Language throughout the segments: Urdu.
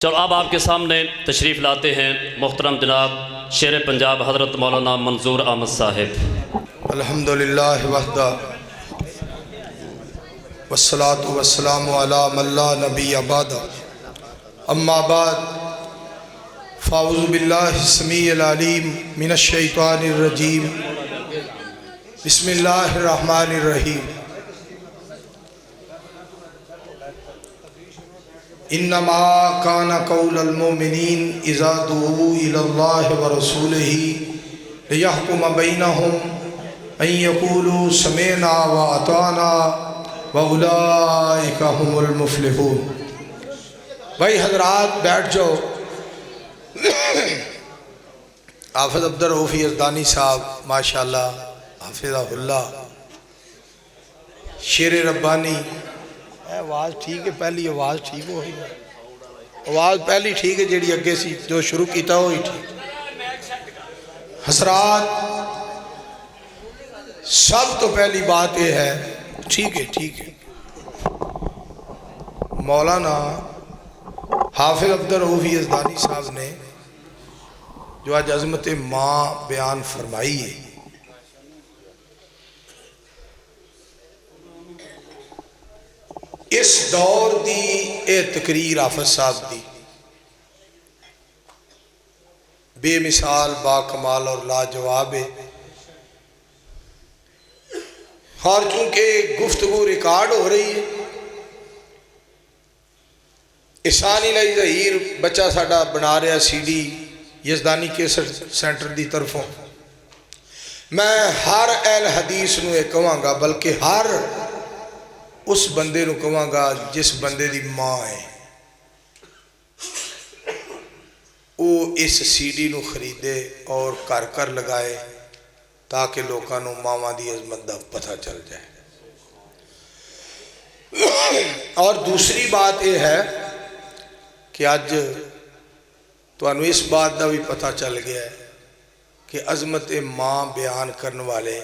چلو اب آپ کے سامنے تشریف لاتے ہیں محترم جناب شیر پنجاب حضرت مولانا منظور احمد صاحب۔ الحمدللہ وحدہ والصلاة والسلام علی من لا نبی بعد، اما بعد فاعوذ باللہ السمیع العلیم من الشیطان الرجیم، بسم اللہ الرحمن الرحیم۔ انما کان قول المؤمنین اذا دعوا الی اللہ ورسولہ لیحکم بینہم ان یقولوا سمعنا واطعنا واولئک هم المفلحون۔ بھائی حضرات بیٹھ جاؤ۔ حافظ عبدالرؤف یزدانی صاحب ماشاءاللہ حافظہ اللہ، شیر ربانی۔ آواز ٹھیک ہے، پہلی آواز ٹھیک ہوئی، آواز پہلی ٹھیک ہے جیڑی اگے سی جو شروع کیتا ہوئی ٹھیک۔ حضرات سب تو پہلی بات یہ ہے، ٹھیک ہے مولانا حافظ عبدالرؤف یزدانی صاحب نے جو آج عظمت ماں بیان فرمائی ہے، اس دور دی اے تقریر حافظ صاحب دی بے مثال با کمال اور لاجواب ہے، اور چونکہ گفتگو ریکارڈ ہو رہی ہے، احسانی لائی ظہیر بچہ ساڈا بنا رہا سی ڈی یزدانی کیسٹ سینٹر دی طرفوں، میں ہر اہل حدیث نو یہ کہاں گا، بلکہ ہر اس بندے نو کہاں گا جس بندے دی ماں ہے، وہ اس سی ڈی نو خریدے اور کر کر لگائے تاکہ لوگاں نو ماما دی عظمت دا پتہ چل جائے۔ اور دوسری بات یہ ہے کہ آج تو انو اس بات دا بھی پتہ چل گیا ہے کہ عظمت ماں بیان کرنے والے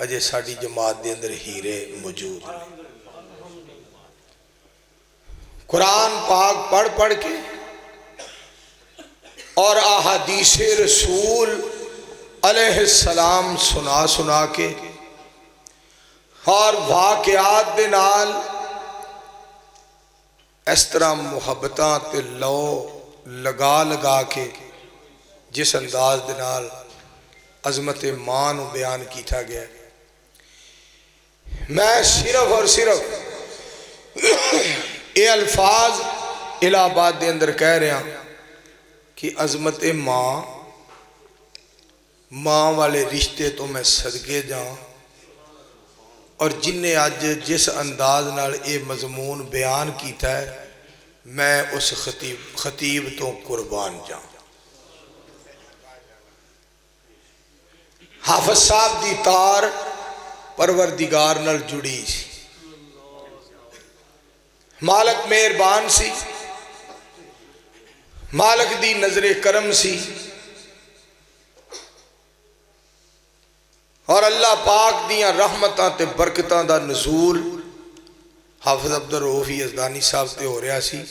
اجے ساڑی جماعت دے اندر ہیرے موجود ہیں۔ قرآن پاک پڑھ پڑھ کے اور احادیث رسول علیہ السلام سنا سنا کے اور واقعات دے نال اس طرح محبتاں تے لو لگا لگا کے جس انداز دے نال عظمت ماں نو بیان کیتا گیا ہے، میں صرف اور صرف اے الفاظ الہ آباد دے اندر کہہ رہا ہوں کہ عظمت ماں والے رشتے تو میں صدقے جاؤں، اور جن نے آج جس انداز نال اے مضمون بیان کیتا ہے میں اس خطیب تو قربان جاؤں۔ حافظ صاحب دی تار پروردگار نال جڑی سی، مالک مہربان سی، مالک دی نظر کرم سی، اور اللہ پاک دیاں رحمتاں تے برکتاں دا نزول حافظ عبدالرؤف یزدانی صاحب تے ہو رہا سی،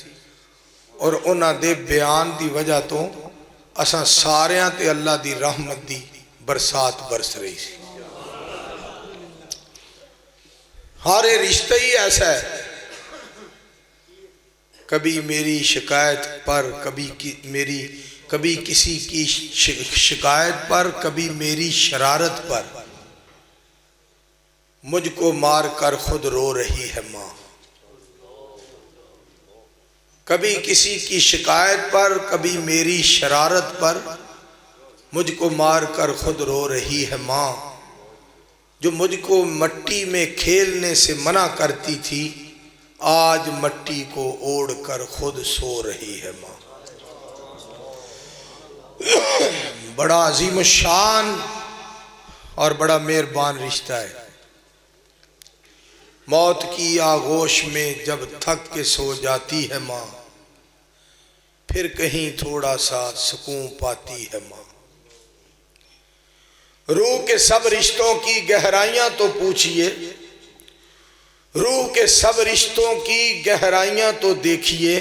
اور انہاں دے بیان دی وجہ تو اساں ساریاں تے اللہ دی رحمت دی برسات برس رہی سی۔ ہارے رشتہ ہی ایسا ہے، کبھی میری شکایت پر، کبھی کسی کی شکایت پر، کبھی میری شرارت پر مجھ کو مار کر خود رو رہی ہے ماں، کبھی کسی کی شکایت پر، کبھی میری شرارت پر مجھ کو مار کر خود رو رہی ہے ماں، جو مجھ کو مٹی میں کھیلنے سے منع کرتی تھی آج مٹی کو اوڑھ کر خود سو رہی ہے ماں۔ بڑا عظیم الشان اور بڑا مہربان رشتہ ہے۔ موت کی آغوش میں جب تھک کے سو جاتی ہے ماں، پھر کہیں تھوڑا سا سکون پاتی ہے ماں۔ روح کے سب رشتوں کی گہرائیاں تو پوچھئے، روح کے سب رشتوں کی گہرائیاں تو دیکھیے،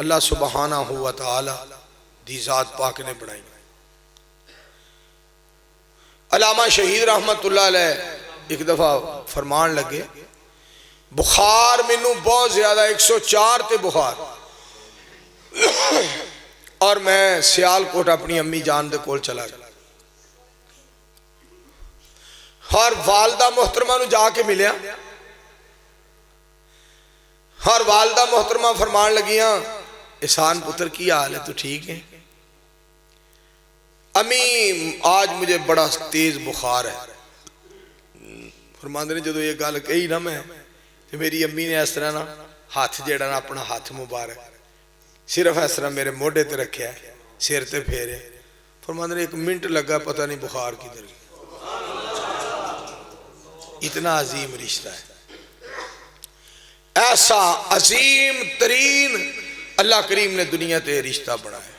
اللہ سبحانہ و تعالی دی ذات پاک نے بنائی. علامہ شہید رحمت اللہ علیہ ایک دفعہ فرمان لگے بخار مینوں بہت زیادہ 104 تے بخار اور میں سیال کوٹ اپنی امی جان دے کول چلا گیا اور والدہ محترمہ نو جا کے ملیا اور والدہ محترمہ فرمان لگیاں احسان پتر کی حال ہے تو ٹھیک ہے؟ امی آج مجھے بڑا تیز بخار ہے. فرماندے نے جدو یہ گل کہی نا میں تو میری امی نے اس طرح نا ہاتھ جیڑا نا اپنا ہاتھ مبارک صرف اس طرح میرے موڈے تے رکھیا ہے سر تے پھیرے. فرماندے نے 1 منٹ لگا پتہ نہیں بخار کدھر گیا. اتنا عظیم رشتہ ہے, ایسا عظیم ترین اللہ کریم نے دنیا تے رشتہ بنایا.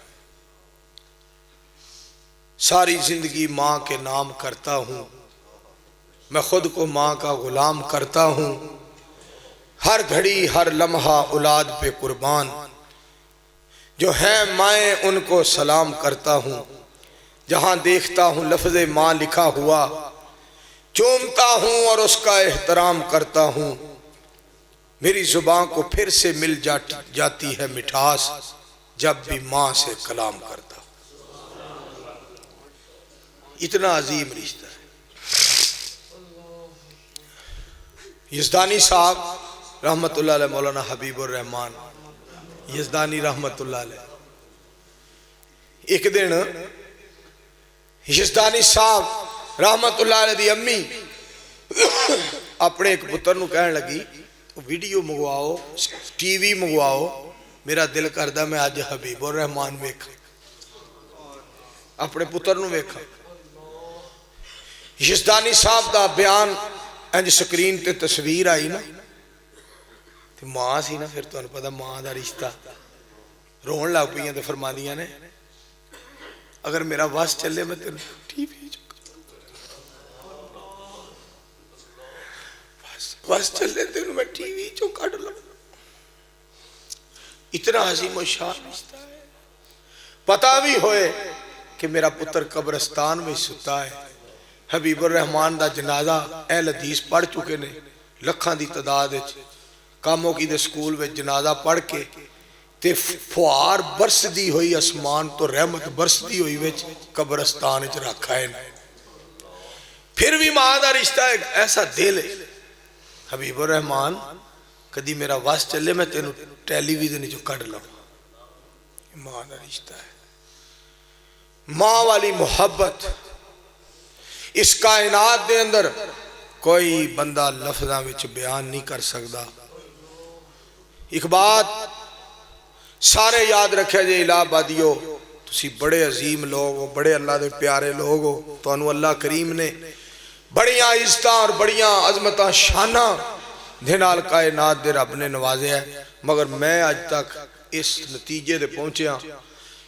ساری زندگی ماں کے نام کرتا ہوں, میں خود کو ماں کا غلام کرتا ہوں, ہر گھڑی ہر لمحہ اولاد پہ قربان, جو ہیں مائیں ان کو سلام کرتا ہوں, جہاں دیکھتا ہوں لفظ ماں لکھا ہوا چومتا ہوں اور اس کا احترام کرتا ہوں. میری زبان کو پھر سے مل جاتی ہے مٹھاس جب بھی ماں سے کلام کرتا ہوں. اتنا عظیم رشتہ ہے. یزدانی صاحب رحمت اللہ علیہ, مولانا حبیب الرحمان یزدانی رحمت اللہ علیہ, ایک دن یزدانی صاحب رحمت اللہ علیہ دی امی اپنے ایک پتر نو کہنے لگی ویڈیو منگواؤ ٹی وی منگواؤ, میرا دل کردہ میں آج حبیب الرحمان ویکھا, اپنے پتر نو ویکھا. یزدانی صاحب دا بیان انج سکرین تے تصویر آئی نا تے ماں سی نا, پھر تو انہوں پتا ماں دا رشتہ رون لگ پئیاں تے فرماندیاں نے اگر میرا واس چلے میں تینوں ٹی وی واس چلے تینوں میں ٹی وی چوں کڈ لوں. اتنا عظیم و شان رشتہ ہے. پتہ بھی ہوئے کہ میرا پتر قبرستان میں ستا ہے, حبیب الرحمان دا جنازہ اہل حدیث پڑھ چکے نے لکھاں دی تعداد وچ, کاموں کی دے سکول وچ جنازہ پڑھ کے تے فوار برسدی ہوئی اسمان تو رحمت برسدی ہوئی وچ قبرستان وچ رکھا ہے. پھر بھی ماں دا رشتہ ایک ایسا دل ہے. حبیب الرحمان کدی میرا واس چلے میں تینوں ٹیلی ویژن جو کڈ لوں. ماں دا رشتہ ہے. ماں والی محبت اس کائنات دے اندر کوئی بندہ لفظاں وچ بیان نہیں کر سکتا. ایک بات سارے یاد رکھے جے الہ آبادیو, تسی بڑے عظیم لوگ ہو, بڑے اللہ دے پیارے لوگ ہو, تانوں اللہ کریم نے بڑیاں عزتاں اور بڑیاں عظمتاں شاناں دے نال کائنات دے رب نے نوازے ہے. مگر میں آج تک اس نتیجے دے پہنچے ہاں,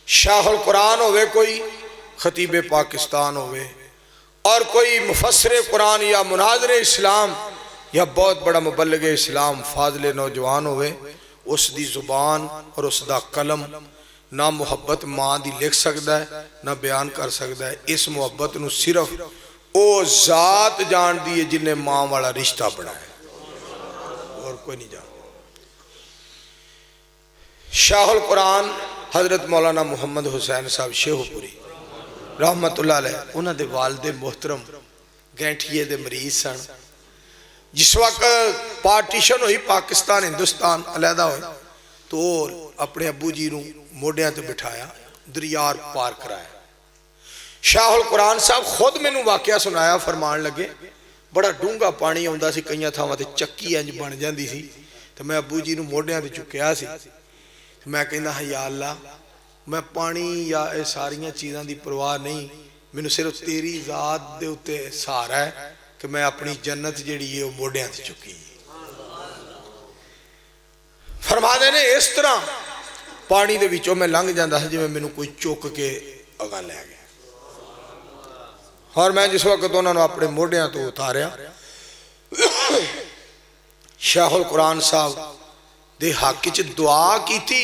شاہ القرآن ہوئے کوئی, خطیب پاکستان ہوئے, اور کوئی مفسر قرآن یا مناظر اسلام یا بہت بڑا مبلغ اسلام فاضل نوجوان ہوئے, اس دی زبان اور اس دا قلم نہ محبت ماں دی لکھ سکتا ہے نہ بیان کر سکتا ہے. اس محبت نو صرف او ذات جان دیئے جن نے ماں والا رشتہ بنایا, اور کوئی نہیں جان. شاہ القرآن حضرت مولانا محمد حسین صاحب شیخ پوری رحمت اللہ علیہ, انہاں دے والد محترم گینٹھیے دے مریض سن. جس وقت پارٹیشن ہوئی پاکستان ہندوستان علیحدہ ہوئی تو اپنے ابو جی نو موڈیاں تے بٹھایا, دریار پار کرایا. شاہ القرآن صاحب خود میں نو واقعہ سنایا, فرمان لگے بڑا ڈونگا پانی آندا سی, کئیاں تھاواں تے چکی انج بن جاندی سی, تو میں ابو جی نو موڈیاں تے چکیا سی. میں کہنا ہے یا اللہ میں پانی یا اے ساریاں چیزاں دی پرواہ نہیں, میں نو صرف تیری ذات دے اتے سہارا ہے کہ میں اپنی جنت جیڑی ہے وہ موڈیاں تے چکی. فرما دے نے اس طرح پانی دے وچوں میں لنگ جاندا ہے جی میں نو کوئی چوک کے اگاں لے گیا. اور میں جس وقت انہوں نے اپنے موڈیاں تو اتاریا, شاہ القرآن صاحب دے حق وچ دعا کی تھی,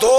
2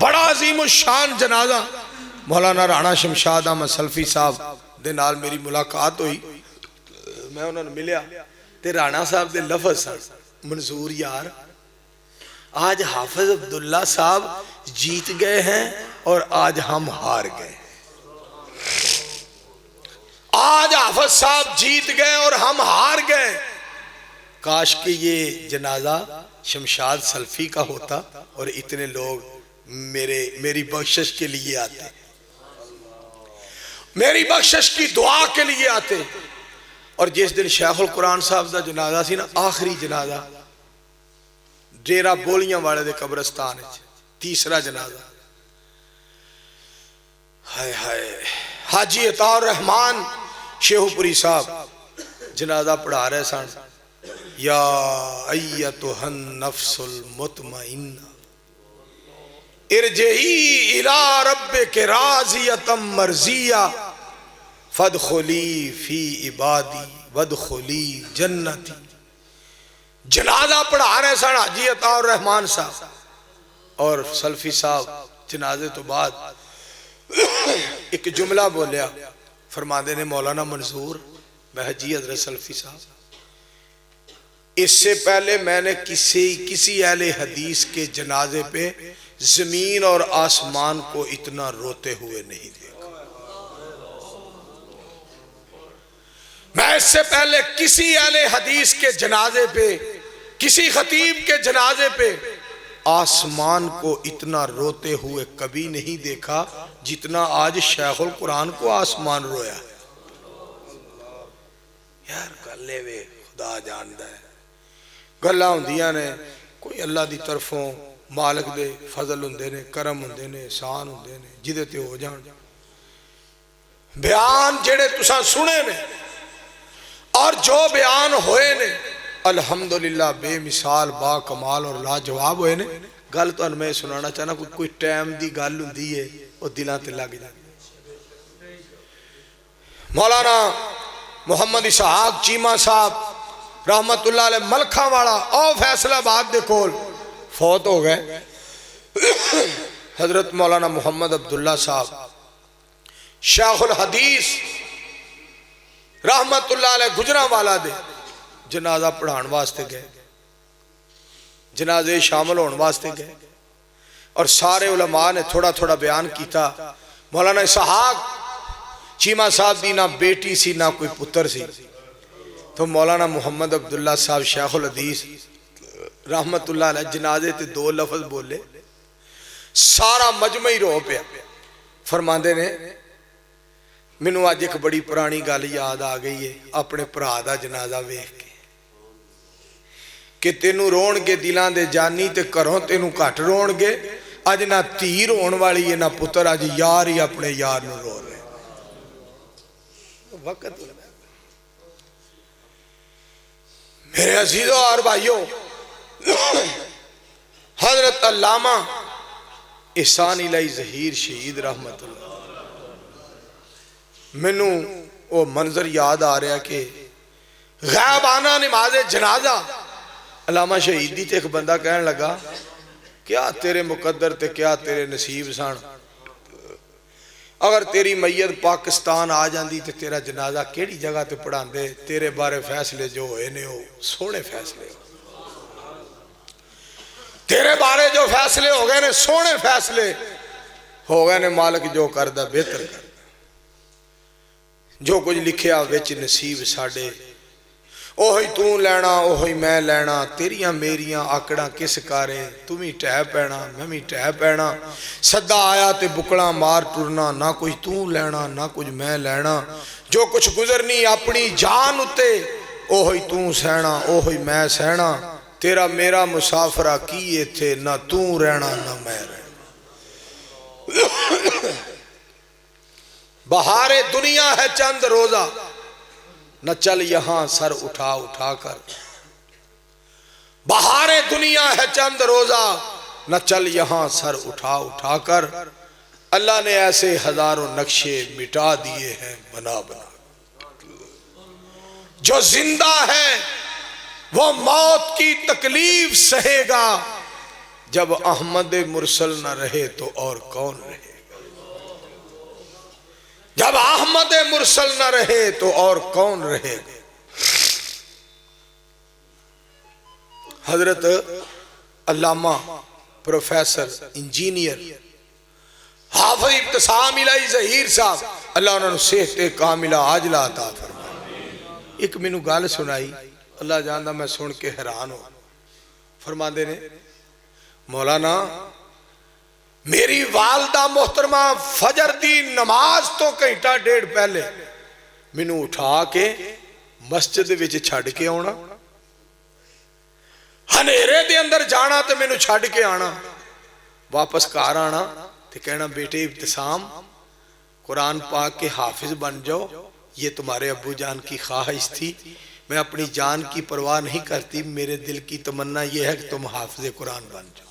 بڑا عظیم الشان جنازہ مولانا رانا شمشاد احمد سلفی صاحب دے نال میری ملاقات ہوئی. میں انہوں نے ملیا تے رانا صاحب دے لفظ سن منظور یار آج حافظ عبداللہ صاحب جیت گئے ہیں اور آج ہم ہار گئے. آج حافظ صاحب جیت گئے اور ہم ہار گئے. کاش کہ یہ جنازہ شمشاد سلفی کا ہوتا اور اتنے لوگ میری بخشش کے لیے آتے, میری بخشش کی دعا کے لیے آتے. اور جس دن شیخ القرآن صاحب دا جنازہ سی نا, آخری جنازہ ڈیرہ بولیاں والے دے قبرستان, تیسرا جنازہ, ہائے ہائے حاجی عطا الرحمان شیخو پوری صاحب جنازہ پڑھا رہے سن. یا ایتھا النفس المطمئنہ ارجعی الی ربک راضیۃ مرضیہ فادخلی فی عبادی وادخلی جنتی. جنازہ پڑھا رہے سن حاجی عطا الرحمان صاحب, اور سلفی صاحب جنازے تو بعد ایک جملہ بولیا, فرماندے نے مولانا منظور میں حاجی حضرت سلفی صاحب اس سے پہلے میں نے کسی اہل حدیث کے جنازے پہ زمین اور آسمان کو اتنا روتے ہوئے نہیں دیکھا. میں اس سے پہلے کسی اہل حدیث کے جنازے پہ, کسی خطیب کے جنازے پہ آسمان کو اتنا روتے ہوئے کبھی نہیں دیکھا جتنا آج شیخ القرآن کو آسمان رویا ہے. یار گلے وے خدا جاندہ ہے, گلہ ہوندیاں نے کوئی اللہ دی طرفوں مالک دے فضل ہوندے نے, کرم ہوندے نے, احسان ہوندے نے, جدے تے ہو جان. بیان جڑے تساں سنے نے اور جو بیان ہوئے نے الحمدللہ بے مثال با کمال اور لاجواب ہوئے نے. گل تو میں سنانا چاہنا کوئی ٹائم دی گل ہوندی ہے وہ دلاں تے لگ جاندی. مولانا محمد اسحاق چیمہ صاحب رحمت اللہ علیہ ملکھا والا او فیصلہ آباد دے کول فوت ہو گئے. حضرت مولانا محمد عبداللہ صاحب شیخ الحدیث رحمت اللہ علیہ گجرانوالا دے جنازہ پڑھان واسطے گئے, جنازے شامل ہون واسطے گئے, اور سارے علماء نے تھوڑا تھوڑا بیان کیتا. مولانا اسحاق چیمہ صاحب دی نہ بیٹی سی نہ کوئی پتر سی, تو مولانا محمد عبداللہ صاحب شیخ الحدیث رحمت اللہ علیہ جنازے تے دو لفظ بولے, سارا مجمعی رو پیا. فرماندے نے مینوں اج ایک بڑی پرانی گل یاد آ گئی ہے اپنے بھرا دا جنازہ ویکھ کے, کہ تینوں رون گے دلاں دے جانی تے گھروں تینوں گھٹ رون گے. اج نہ دھی رون والی ہے نہ پتر, اج یار ہی اپنے یار نوں رو رہے. وقت میرے عزیزوں اور بھائیوں, حضرت علامہ احسان الہی ظہیر شہید رحمت اللہ, مینوں وہ منظر یاد آ رہا کہ غائبانہ نماز جنازہ علامہ شہید دی تے ایک بندہ کہنے لگا کیا تیرے مقدر تے کیا تیرے نصیب سان, اگر تیری میت پاکستان آ جاندی تے تیرا جنازہ کیڑی جگہ تے پڑھان دے. تیرے بارے فیصلے جو ہوئے نے ہو سونے فیصلے ہو, تیرے بارے جو فیصلے ہو گئے نے سونے فیصلے ہو گئے نے. مالک جو کردہ بہتر کردہ, جو کچھ لکھیا وچ نصیب ساڑے, اوہی تو لینا اوہی میں لینا, تیریاں میریاں آکڑاں کس کارے, تمہیں ٹہ پینا میں بھی ٹہ پینا. صدا آیا تے بکڑاں مار ٹرنا, نہ کچھ تو لینا نہ کچھ میں لینا. جو کچھ گزرنی اپنی جان اتے اوہی تو سہنا اوہی میں سہنا. تیرا میرا مسافرہ کیے تھے نہ تو رہنا نہ میں رہنا. بہار دنیا ہے چند روزہ, نہ چل یہاں سر اٹھا اٹھا کر. بہار دنیا ہے چند روزہ, نہ چل یہاں سر اٹھا اٹھا کر. اللہ نے ایسے ہزاروں نقشے مٹا دیے ہیں بنا بنا. جو زندہ ہے وہ موت کی تکلیف سہے گا, جب احمد مرسل نہ رہے تو اور کون رہے گا؟ جب احمد مرسل نہ رہے تو اور کون رہے گا؟ حضرت علامہ پروفیسر انجینئر حافظ ابتسام الہی ظہیر صاحب اللہ انہوں نے صحت کاملہ عاجلہ عطا فرمائے. ایک مینوں گل سنائی, اللہ جاندا میں سن کے حیران ہوں. فرماندے نے مولانا میری والدہ محترمہ فجر دی نماز تو گھنٹہ ڈیڑھ پہلے مینوں اٹھا کے مسجد وچ چھڈ کے آنا, ہنیرے دے اندر جانا تے مینوں چھڈ کے آنا, واپس گھر آنا تے کہنا بیٹے ابتسام قرآن پاک کے حافظ بن جاؤ, یہ تمہارے ابو جان کی خواہش تھی, میں اپنی جان کی پرواہ نہیں کرتی, میرے دل کی تمنا یہ ہے کہ تم حافظ قرآن بن جاؤ.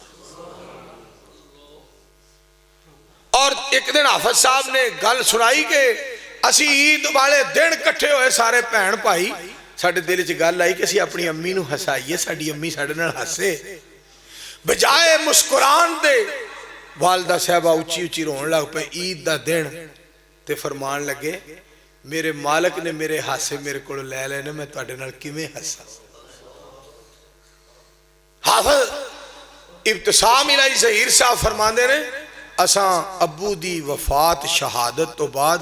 اور ایک دن حافظ صاحب نے گل سنائی کہ اسی عید والے دن کٹھے ہوئے سارے بہن بھائی, ساڈے دل چ گل آئی کہ اسی اپنی امی نو ہسائیے, ساڈی امی ساڈے نال ہسے, بجائے مسکران دے والدہ صاحبہ اچھی اچھی رون لگ پہ عید دا دن تے فرمان لگے میرے مالک نے میرے ہاسے میرے کو لے لینے, میں تواڈے نال کیویں ہساں. حافظ ابتسام الہی ظہیر صاحب فرماندے نے اساں ابو دی وفات شہادت تو بعد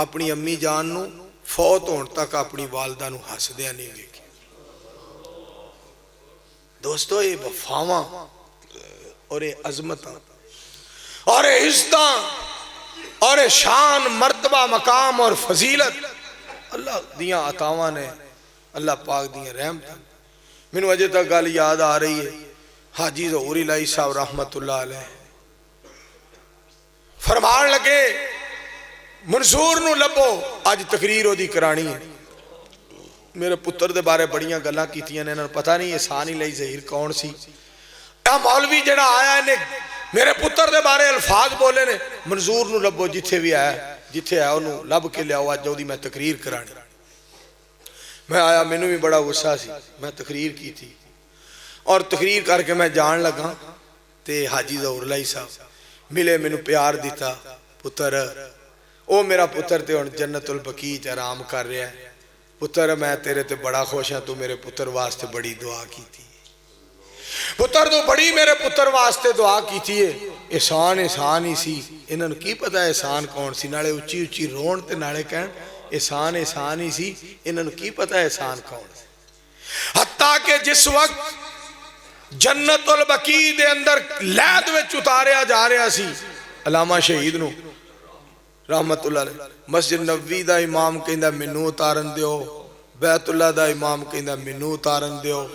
اپنی امی جان نو فوت ہون تک اپنی والدہ نو ہسدیاں نہیں ویکھیا. دوستو یہ وفاواں اور یہ عظمتاں اور یہ عزتاں اور یہ شان مرتبہ مقام اور فضیلت اللہ دیاں عطاواں نے, اللہ پاک دیاں رحمتاں. مینوں اجے تک گل یاد آ رہی ہے حاجی ظہور الہی صاحب رحمت اللہ علیہ فرمان لگے منصور نو لبو اج تقریر او دی کرانی ہے. میرے پتر دے بارے بڑیاں گلاں کیتیاں نے, انہاں نوں پتہ نہیں احسان الہی ظہیر کون سی. اے مولوی جڑا آیا نے میرے پتر دے بارے الفاظ بولے نے, منظور نو لبو جتھے بھی آیا, جتھے آیا انہوں لب کے لیاؤ, اج دی میں تقریر کرانی. میں آیا, مینوں بھی بڑا غصہ سی, میں تقریر کی تھی اور تقریر کر کے میں جان لگا تے حاجی ظہور الہی صاحب ملے, مینوں پیار دیتا, پتر او میرا پتر تے ہن جنت البقیع چ آرام کر رہا ہے, پتر میں تیرے تے بڑا خوش ہاں, تو میرے پتر واسطے بڑی دعا کی تھی, پتر تو بڑی میرے پتر واسطے دعا کی تھی. احسان احسان ہی سی, انہاں نوں کی پتہ احسان کون سی, نالے اچھی اچھی رون تے نالے کہن احسان احسان ہی سی, انہاں نوں کی پتہ احسان کون سی. حتیٰ کہ جس وقت جنت البقیع دے اندر لید وچ اتاریا جا رہا سی علامہ شہید نو رحمت اللہ علیہ, مسجد نبوی دا امام کہندا مینوں اتارن دیو, بیت اللہ دا امام کہندا مینوں اتارن دیو,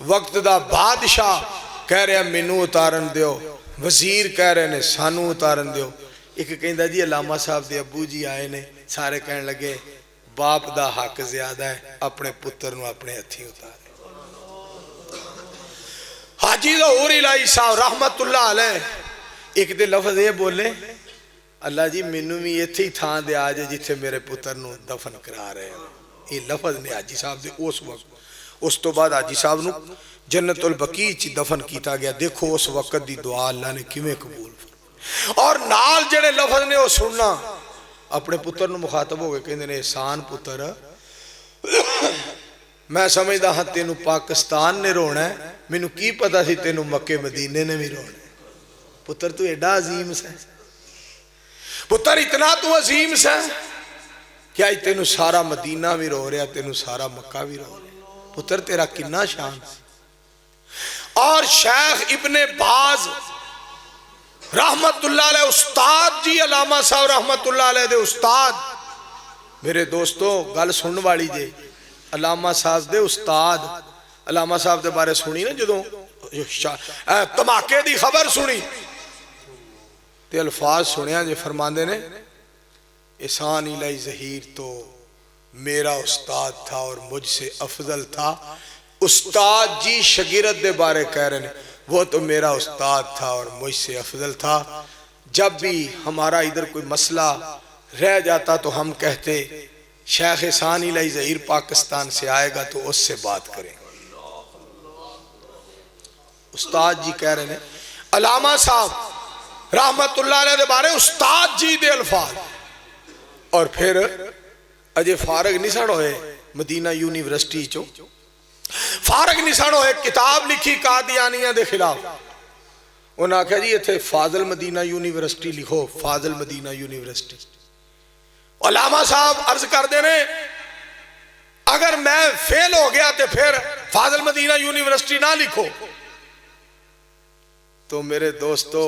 وقت دا بادشاہ کہہ رہے ہیں مینوں اتارن دیو, وزیر کہہ رہے ہیں سانوں اتارن دیو. ایک کہندا جی علامہ صاحب دے ابو جی آئے نے, سارے کہنے لگے باپ دا حق زیادہ ہے, اپنے پتر نو اپنے ہتھی اتارے. حاجی ظہور الہی صاحب رحمت اللہ علیہ ایک دے لفظ یہ بولے, اللہ جی مینوں بھی ایتھے ہی تھان دے آ جائے جتھے میرے پتر نو دفن کرا رہے ہیں. یہ لفظ نے حاجی صاحب دے اس وقت, اس تو بعد حاجی صاحب نو جنت البقیع چ دفن کیتا گیا. دیکھو اس وقت دی دعا اللہ نے کیویں قبول فرمائی. اور نال جڑے لفظ نے وہ سننا اپنے پتر نو مخاطب ہو گئے, کہندے نے احسان پتر میں سمجھدا ہاں تینوں پاکستان نے رونا ہے, مینوں کی پتہ سی تینوں مکے مدینے نے بھی رونا ہے. پتر تو ایڈا عظیم سے, پتر اتنا تو عظیم سے کہ آج تینوں سارا مدینہ بھی رو رہا, تینوں سارا مکہ بھی رو رہا. پتر تیرا کنا شان سی. اور شیخ ابن باز رحمت اللہ علیہ استاد جی, علامہ صاحب رحمت اللہ علیہ دے استاد, میرے دوستو گل سنن والی جے, علامہ صاحب دے استاد, علامہ صاحب دے بارے سنی نا جدوں تماکے دی خبر سنی تے الفاظ سنیا جے, فرماندے نے احسان الہی ظہیر تو میرا استاد تھا اور مجھ سے افضل تھا. استاد جی شاگرد دے بارے کہہ رہے ہیں وہ تو میرا استاد تھا اور مجھ سے افضل تھا. جب بھی ہمارا ادھر کوئی مسئلہ رہ جاتا تو ہم کہتے شیخ احسان الہی ظہیر پاکستان سے آئے گا تو اس سے بات کریں. استاد جی کہہ رہے ہیں علامہ صاحب رحمتullah علیہ دے بارے استاد جی دے الفاظ، اور پھر اجے فارغ نہیں سن ہوئے مدینہ یونیورسٹی چو، فارغ نہیں سن ہوئے، کتاب لکھی قادیانیہ دے خلاف، انہوں نے کہا جی اتھے فاضل مدینہ یونیورسٹی لکھو، فاضل مدینہ یونیورسٹی۔ علامہ صاحب عرض کر دینے اگر میں فیل ہو گیا تو پھر فاضل مدینہ یونیورسٹی نہ لکھو۔ تو میرے دوستو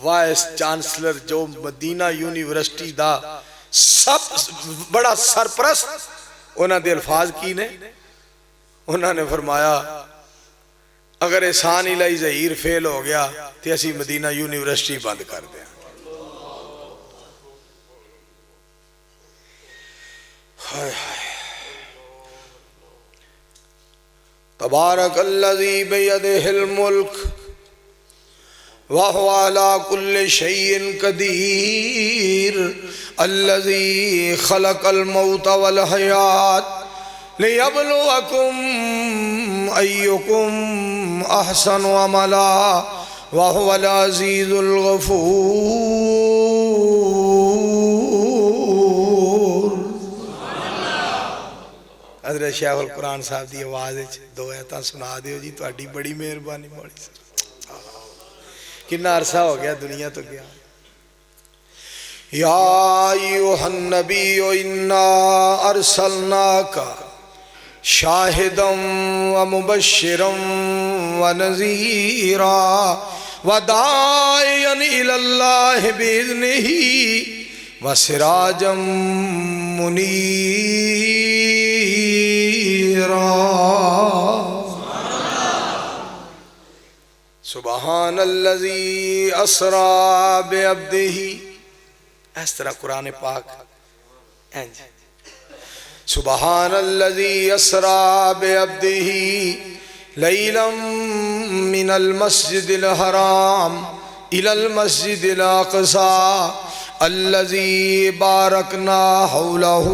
وائس چانسلر جو مدینہ یونیورسٹی دا سب بڑا سرپرست، انہوں نے الفاظ کی نے، انہوں نے فرمایا اگر احسان الہی ظہیر فیل ہو گیا تو اسی مدینہ یونیورسٹی بند کر دیں۔ تبارک الذی بیدہ الملک وَهُوَ عَلَى كُلِّ شَيْءٍ قَدِيرٌ الَّذِي خَلَقَ الْمَوْتَ وَالْحَيَاةَ لِيَبْلُوَكُمْ أَيُّكُمْ أَحْسَنُ عَمَلًا وَهُوَ الْعَزِيزُ الْغَفُورُ۔ حضرت شیخ القرآن صاحب دی آواز دو ایتاں سنا دیو جی، تہاڈی بڑی مہربانی مولی صاحب۔ کتنا عرصہ ہو گیا دنیا تو گیا۔ یا ایوہ النبی انا ارسلناک شاہدا ومبشرا ونذیرا وداعیا الی اللہ باذنہ وسراجا منیرا۔ سبحان الذی اسرا بعبدہ، اس طرح قرآن پاک سبحان الذی اسرا بعبدہ لیلا من المسجد الحرام الى المسجد الاقصى الذي باركنا حوله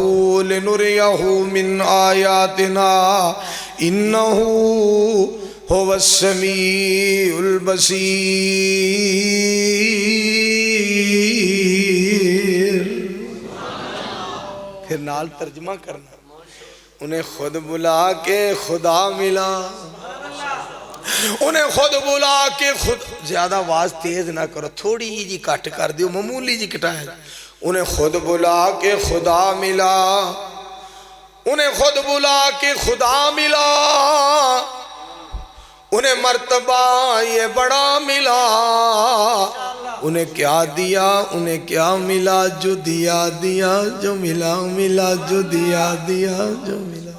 لنريه من آياتنا إنه هو السمیع البصیر۔ پھر نال ترجمہ کرنا، انہیں خود بلا کے خدا ملا، انہیں خود بلا کے خود، زیادہ آواز تیز نہ کرو، تھوڑی جی کٹ کر دیو، معمولی جی کٹائے، انہیں خود بلا کے خدا ملا، انہیں خود بلا کے خدا ملا، انہیں مرتبہ یہ بڑا ملا، انہیں کیا دیا، انہیں کیا ملا، جو دیا دیا جو ملا ملا، جو دیا دیا جو ملا۔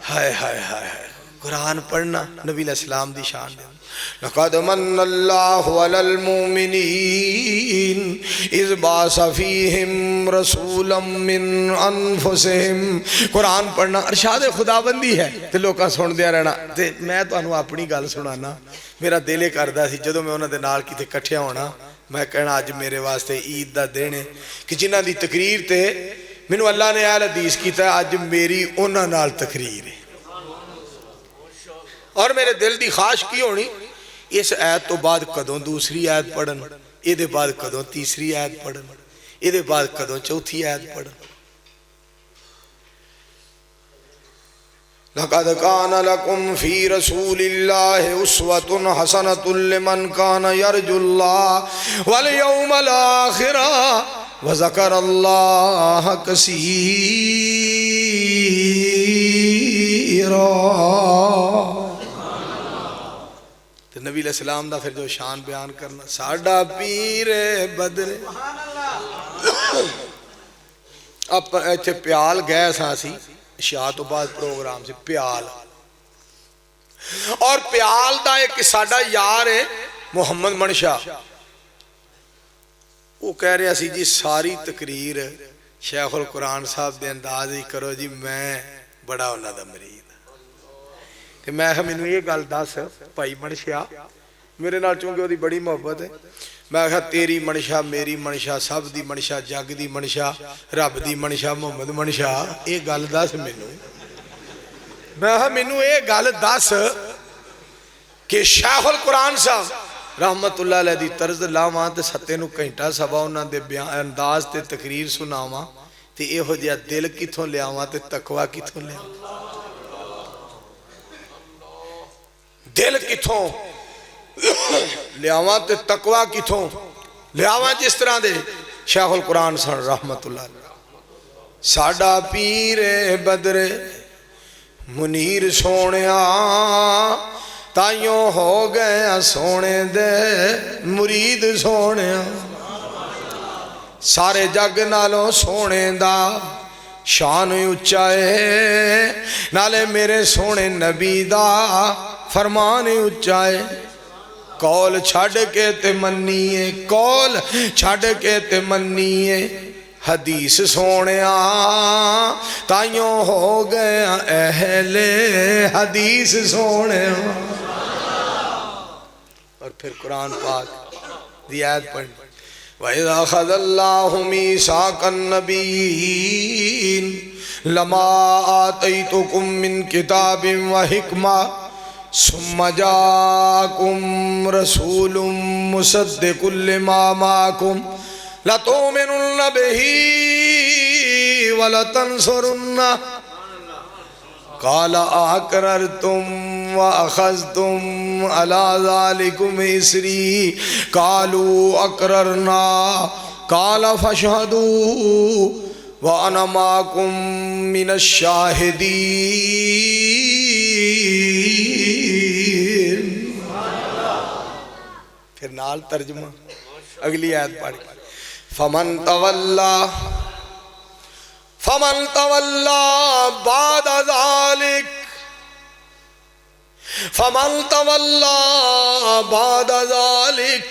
ہائے ہائے ہائے ہائے، قرآن پڑھنا نبی علیہ السلام دی شان دے۔ لَقَدْ مَنَّ اللَّهُ عَلَى الْمُؤْمِنِينَ إِذْ بَعَثَ فِيهِمْ رَسُولًا مِّنْ أَنفُسِهِمْ۔ قرآن پڑھنا ارشاد خداوندی ہے تے لوکاں سن دیا رہنا۔ تے میں تانوں اپنی گل سنانا، میرا دل کردا سی جدوں میں انہاں دے نال کتے کٹھیا ہونا، میں کہنا اج میرے واسطے عید دا دن ہے کہ جنہاں دی تقریر تے مینوں اللہ نے اہل حدیث کیتا ہے، اج میری انہاں نال تقریر ہے۔ اور میرے دل دی خواہش کی ہونی اس آیت تو بعد کدوں دوسری آیت پڑھن، یہ دے بعد کدوں تیسری آیت پڑھن، یہ دے بعد کدوں چوتھی آیت پڑھن۔ لَقَدْ كَانَ لَكُمْ فِي رَسُولِ اللَّهِ أُسْوَةٌ حَسَنَةٌ لِمَنْ كَانَ يَرْجُو اللَّهَ وَالْيَوْمَ الْآخِرَ وَذَكَرَ اللَّهَ كَثِيرًا۔ نبی علیہ السلام دا پھر جو شان بیان کرنا، ساڈا پیر بدر۔ اب ایتھے پیال گئے ساں سی شاہ تو بعد پروگرام سے پیال، اور پیال دا ایک ساڈا یار ہے محمد منشا، وہ کہہ رہا سی جی ساری تقریر شیخ القرآن صاحب دے انداز ہی کرو جی، میں بڑا انہاں دا مرید۔ کہ میں مینوں یہ گل دس بھائی منشا، میرے نال چونکہ وہ دی بڑی محبت ہے، میں کہا تیری منشا میری منشا سب دی منشا جگ دی منشا رب دی منشا محمد منشا، یہ گل دس مینوں، میں کہا مینوں یہ گل دس کہ شیخ القرآن صاحب رحمت اللہ علیہ دی طرز لاواں تے ستے نو گھنٹہ سبا انہاں دے بیان انداز تے تقریر سناواں تے اے ہو جیا دل کتھوں لیاواں تے تقوی کتھوں لیاواں دل کتھوں لیاواں تے تقوی کتھوں لیاواں جس طرح دے شیخ القرآن صاحب رحمت اللہ علیہ ساڈا پیر بدر منیر سونیا تائیوں ہو گیا سونے دے مرید سونیا سارے جگ نالوں سونے دا شان اچائے نالے میرے سونے نبی دا فرمان اچائے کول چھڑ کے تے منیے کول چھڑ کے تے منیے حدیث سونیا تائیوں ہو گیا اہل حدیث سونیا اور پھر قرآن پاک دی آیت پڑھیں وَإِذَا أَخَذَ اللَّهُ مِيثَاقَ النَّبِيِّينَ لَمَا آتَيْتُكُم مِّن كِتَابٍ وَحِكْمَةٍ ثُمَّ جَاءَكُم رَّسُولٌ مُّصَدِّقٌ لِّمَا مَعَكُمْ لَتُؤْمِنُنَّ بِهِ وَلَتَنصُرُنَّهُ قال أَأَقْرَرْتُمْ وَأَخَذْتُمْ عَلَى ذَلِكُمْ إِصْرِي قالوا أَقْرَرْنَا قال فاشهدوا وَأَنَا مَعَكُمْ مِنَ الشَّاهِدِينَ پھر نال ترجمہ اگلی آیت پڑھ فَمَن تَوَلَّى بعد ذلك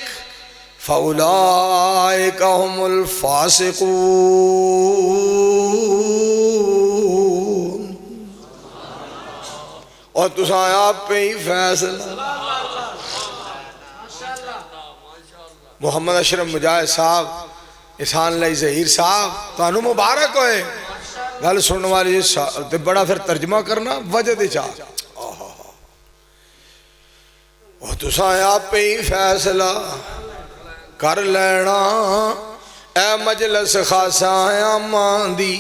فأولئك هم الفاسقون اور تساں آپ پہ ہی فیصلہ محمد اشرف مجاہد صاحب احسان اللہ ظہیر صاحب تانوں مبارک ہوئے گل سننے والی تے بڑا پھر ترجمہ کرنا وجہ دے چاہ اور تساں آپ پہ ہی فیصلہ کر لینا اے مجلس خاصا امان دی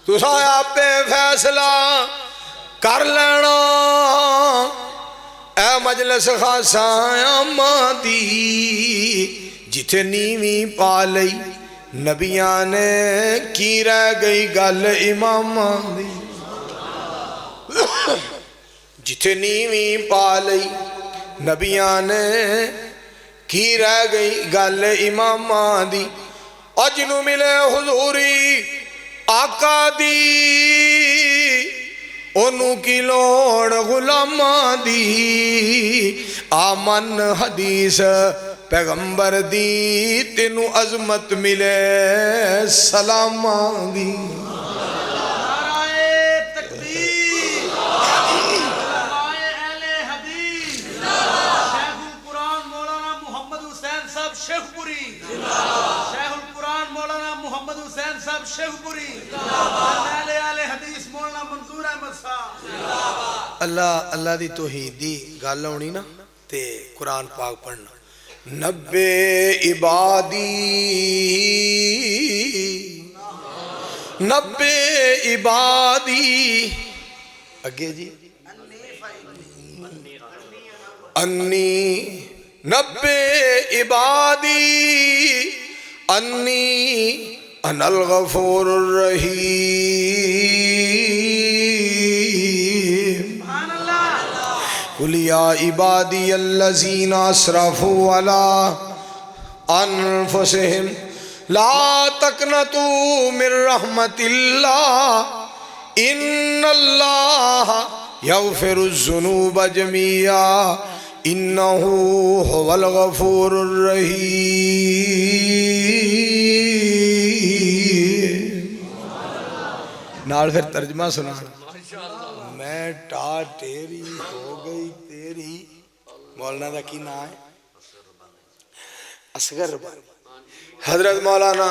تساں آپ پہ فیصلہ کر لینا اے مجلس خاصا امان دی جتھے نیویں پا لئی نبیاں نے کی رہ گئی گل اماماں دی جتھے نیویں پا لئی نبیاں نے کی رہ گئی گل اماماں دی اور جنہوں ملے حضوری آقا دی انہوں کی لوڑ غلاماں دی آمن حدیث پیغمبر دی تینو عظمت ملے سلاماں دی نعرہ تکبیر علماء اہل حدیث شیخ القرآن مولانا محمد حسین صاحب شیخ پوری شیخ القرآن مولانا محمد حسین صاحب شیخ پوری اہل حدیث مولانا منظور احمد صاحب اللہ دی توحید دی گل ہونی نا تے قرآن پاک پڑھنا نبے عبادی اگے جی انی نبے عبادی انی انا الغفور الرحیم قل یا عبادی الذین اسرفوا علی انفسہم لا تقنطوا من رحمت اللہ ان اللہ یغفر الذنوب جميعا انہ هو الغفور الرحیم نال پھر ترجمہ سنا میں ٹا ٹیری ہو گئی تیری مولانا دا کی نام ہے اصغر ربانی حضرت مولانا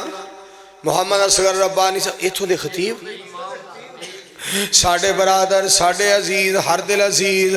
محمد اصغر ربانی صاحب ایتھوں دے خطیب ساڑھے برادر ساڑھے عزیز ہر دل عزیز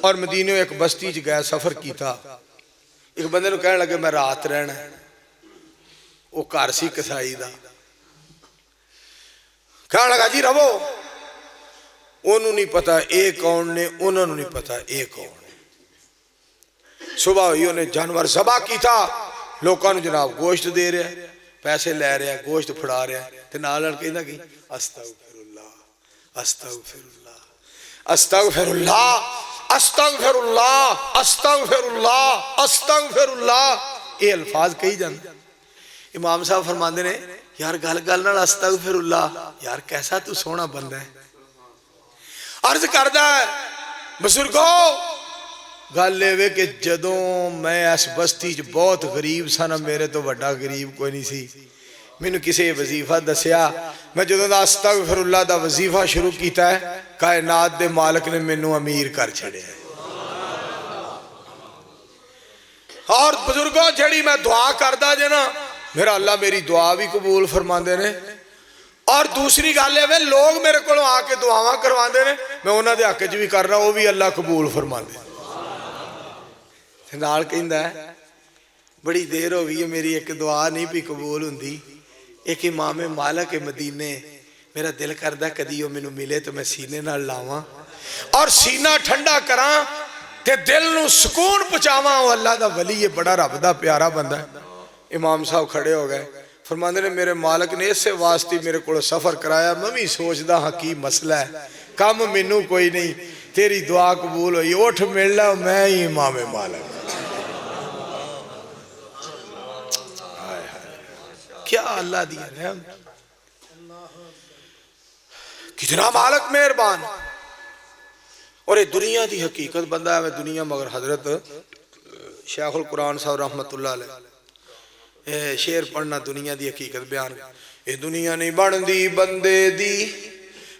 اور مدینے ایک بستی چ گیا سفر کیتا ایک بندے نو کہنے لگے میں رات رہنا ہے وہ گھر سی کسائی دا کہنے لگا جی رہو انہوں نہیں پتا اے کون نے انہوں نہیں پتا اے کون نے صبح ہوئی انہیں جانور ذبح کیتا لوکاں نو جناب گوشت دے رہا ہے پیسے لے رہا ہے گوشت پھڑا رہا ہے تے نال کہندا کہ استغفر اللہ استغفر اللہ استغفر اللہ استغفر اللہ استغفر اللہ استغفر اللہ یہ الفاظ کہی جاندے امام صاحب فرماندے نے یار گل گل نال استغفر اللہ یار کیسا تو سونا بندہ ہے عرض کردا ہے بزرگو گل اے کہ جدوں میں اس بستی چ بہت غریب سا نا میرے تو بڑا غریب کوئی نہیں سی مینوں کسے وظیفہ دسیا میں جدوں دا استغفر اللہ دا وظیفہ شروع کیتا ہے کائنات دے مالک نے مینوں امیر کر چھڑیا ہے اور بزرگوں جڑی میں دعا کردا جے نا میرا اللہ میری دعا بھی قبول فرماندے نے اور دوسری گل ہے لوگ میرے کو آ کے دعاواں کرواندے نے میں انہاں دے حق وچ بھی کر رہا وہ بھی اللہ قبول فرماندے نال کہندا ہے بڑی دیر ہو گئی ہے میری ایک دعا نہیں بھی قبول ہوندی ایک امام مالک مدینے میرا دل کردا کدی وہ مینوں ملے تو میں سینے نال لاواں اور سینہ ٹھنڈا کراں تے دل نو سکون پہنچاواں وہ اللہ دا ولی ہے بڑا رب دا پیارا بندہ ہے امام صاحب کھڑے ہو گئے فرماندے نے میرے مالک نے اسے واسطے میرے کو سفر کرایا میں بھی سوچدا ہاں کی مسئلہ ہے کم مینوں کوئی نہیں تیری دعا قبول ہوئی اٹھ مل لے میں ہی امام مالک کیا اللہ دیا رحم کتنا مالک مہربان اور یہ دنیا دی حقیقت بندہ ہے میں دنیا مگر حضرت شیخ القرآن صاحب رحمت اللہ علیہ شعر پڑھنا دنیا دی حقیقت بیان یہ دنیا نہیں بن دی بندے دی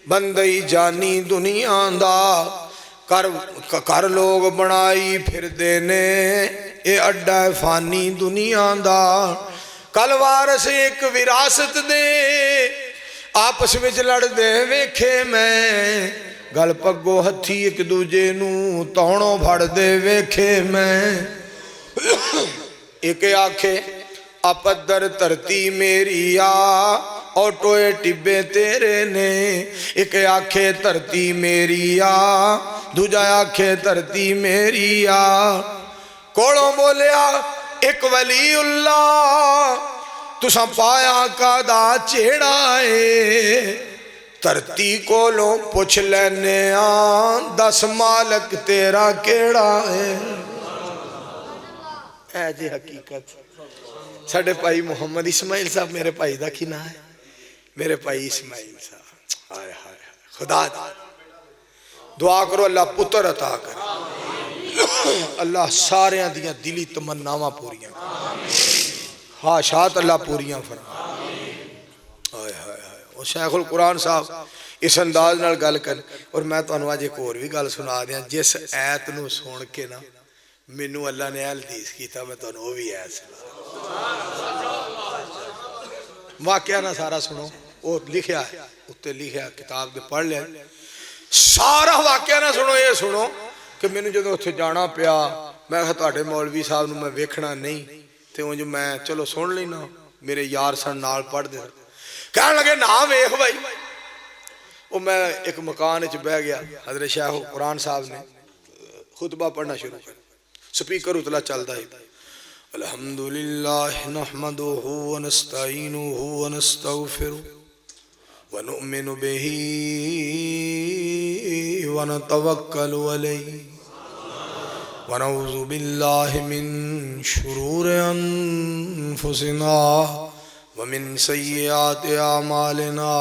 بندی جانی دنیا دا کر لوگ بنائی پھر دینے اے اڈا فانی دنیا دا کل وارث ایک وراثت دے آپس وچ لڑ دے ویکھے میں گل پگو ہتھی ایک دوجے نو تونوں بھڑ دے ویکھے میں ایک آکھے اپدر ترتی میری آ اور ٹوئے ٹبے تیرے نے ایک آکھے ترتی میری آ دوجا آکھے ترتی میری آ کوڑوں بولیا ایک ولی اللہ تساں پایا کا دا چیڑا ہے ترتی کو لو پوچھ لینے آن 10 مالک تیرا کیڑا ہے اے جی حقیقت ساڑھے پائی محمد اسماعیل صاحب میرے پائی دا کی نا ہے میرے پائی اسماعیل صاحب آئے آئے خدا دعا کرو اللہ پتر عطا کر اللہ سارے دیاں دلی تمناواں پوریاں ہاں شاعت اللہ پوریاں فرما آئے آئے اور شیخ القرآن صاحب اس انداز نال گل کر اور میں تو انواج ایک اور بھی گل سنا دیا جس ایت نو سن کے نا مینوں اللہ نے حدیث کیتا میں تو وہ بھی ایت سنا واقعہ نہ سارا سنو وہ لکھیا ہے اتنے لکھیا کتاب دے پڑھ لیا سارا واقعہ نہ سنو یہ سنو کہ میں نے جدو اتھے جانا پیا میں کہا تواڈے مولوی صاحب نو میں ویکھنا نہیں تے وہ جو میں چلو سن لینا میرے یار سن نال پڑھ دے کہنے لگے نا ویکھ بھائی وہ میں ایک مکان وچ بیٹھ گیا حضرت شیخ قرآن صاحب نے خطبہ پڑھنا شروع کر سپیکر اتلا چلدا ہے الحمدللہ نحمدہ ونستعینہ ونستغفرہ ونؤمن به ونتوکل علیہ ونعوذ باللہ من شرور انفسنا ومن سیئات اعمالنا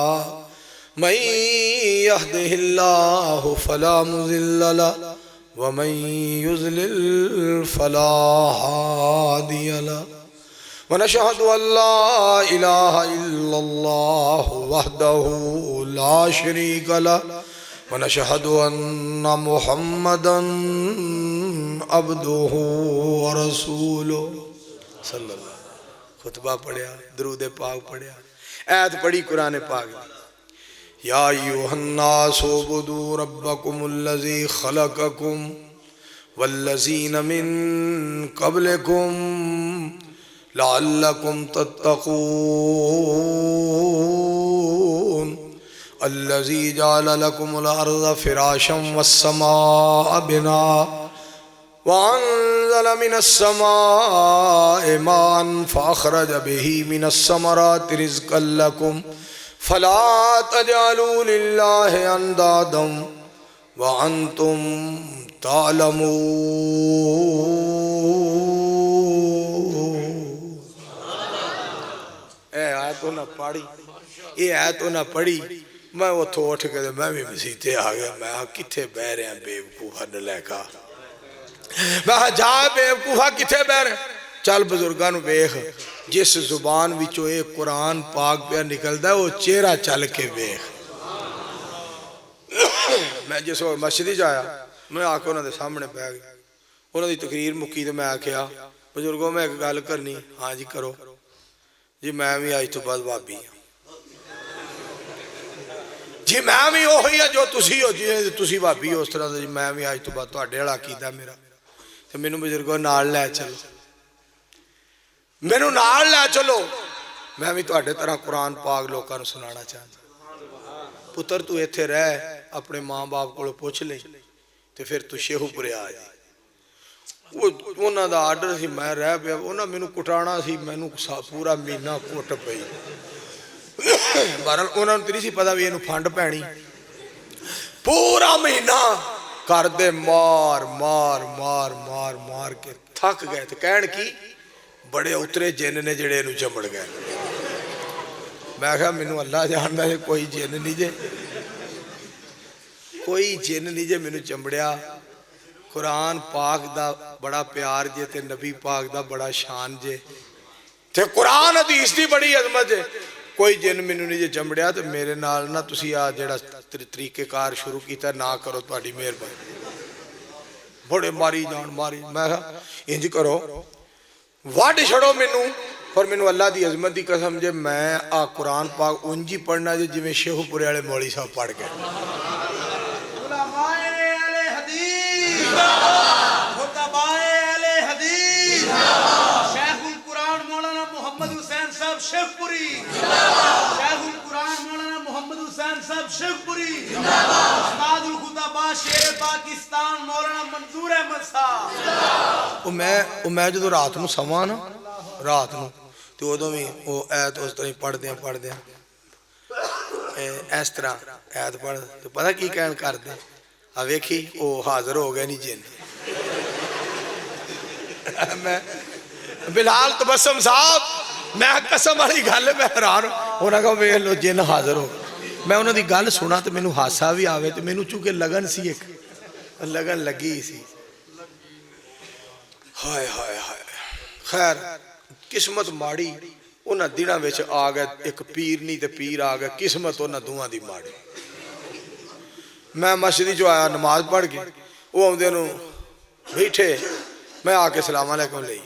من یہدہ اللہ فلا مضل له ومن یضلل فلا ہادی له ونشهد أن لا إله إلا الله وحده لا شريك له ونشهد أن محمدا عبده ورسوله صلی اللہ خطبہ پڑھیا درود پاک پڑھیا آیت پڑھی قرآن پاک یا ایوہ الناس اعبدوا ربکم الذی خلقکم والذین من قبلکم لعلکم تتقون الذی جعل لکم الارض فراشا والسماء بناء وأنزل من السماء ماء فأخرج به من الثمرات رزقا لكم فلا تجعلوا لله أندادا وأنتم تعلمون. اے آیت نہ پڑھی، یہ آیت نہ پڑھی، میں اتھوں اٹھ کے میں بھی مسیتے آ گیا. میں کتھے بہ رہے ہیں بیوقوفا نلائکا، میں جا بیوقوفا کتھے بہ رہے. چل بزرگاں نو ویکھ، جس زبان وچوں اے قرآن پاک پہ نکلدا ہے وہ چہرہ چل کے ویکھ. میں جس وقت مسجد آیا میں آ کے انہوں دے سامنے پہ گیا، انہوں دی تقریر مکی تو میں آکھیا بزرگوں میں ایک گل کرنی. ہاں جی کرو جی. میں بھی آج تو بعد بابی ہوں جی، میں بھی وہی ہے جو تسی ہو جی، تسی بابی ہو اس طرح جی. میں بھی آج تو بعد تہاڈے والا عقیدہ میرا. تو مینوں بزرگوں نال لے چلو، مینوں نال لے چلو، میں بھی تہاڈے طرح قرآن پاک لوکاں نوں سنانا چاہتا. پتر تو ایتھے رہ، اپنے ماں باپ کو پوچھ لے تو پھر تو شیخو پورے آ جائے. انہاں دا آرڈر سی، میں رہ پیا. انہاں مینوں کٹانا سی، مینوں پورا مہینہ کٹ پئی. بہرحال انہاں نوں تے نہیں سی پتا بھی اینوں پھنڈ پینی. پورا مہینہ کر دے مار مار مار مار مار کے تھک گئے. تو کہن کی بڑے اترے جن نے جڑے اینوں چمڑ گئے. میں کہا مینوں اللہ جاندا ہے کوئی جن نہیں جے، کوئی جن نہیں جے مینوں چمڑیا. قرآن پاک دا بڑا پیار جے تے نبی پاک دا بڑا شان جے تے قرآن حدیث دی بڑی عظمت جے. کوئی جن مینوں نہیں جے چمڑیا. تو میرے نال نہ تسی آ جڑا طریقے کار شروع کیتا نہ کرو، تہاڈی مہربانی. بڑے ماری جان ماری. میں کہا انج کرو وڈ چھڑو مینوں، پر مینوں اللہ دی عظمت دی قسم جے میں آ قرآن پاک انج ہی پڑھنا جے جویں شیخو پورے والے مولوی صاحب پڑھ گئے. علماء اہل حدیث، خطباء اہل حدیث، شیخ القرآن مولانا محمد حسین صاحب شیخ پوری، شیخ القرآن مولانا محمد حسین صاحب شیخ پوری، استاد الخطباء شیر پاکستان مولانا منظور احمد صاحب. میں جدو رات نو سواں نا، رات نو تو ادو بھی وہ ایت اس طرح پڑھ دیا اس طرح ایت پڑھ. تو پتہ کی کہن کر دیں آ ویکھی وہ حاضر ہو گئے نہیں جن. میں بلال تبسم صاحب میں قسم والی گل میں حیران ہوں. انہاں کہا ویکھ لو جن حاضر ہو. میں انہاں دی گل سنا تو مینوں ہاسا بھی آوے. تو مینوں چونکہ لگن سی، ایک لگن لگی سی. ہائے ہائے ہائے. خیر قسمت ماڑی انہاں دناں وچ آ گئے. ایک پیر نہیں تے پیر آ گئے. قسمت انہاں دوواں دی ماڑی. میں مسجد جو آیا نماز پڑھ کے، وہ آمدے نو بیٹھے، میں آ کے سلام علیکم لئی.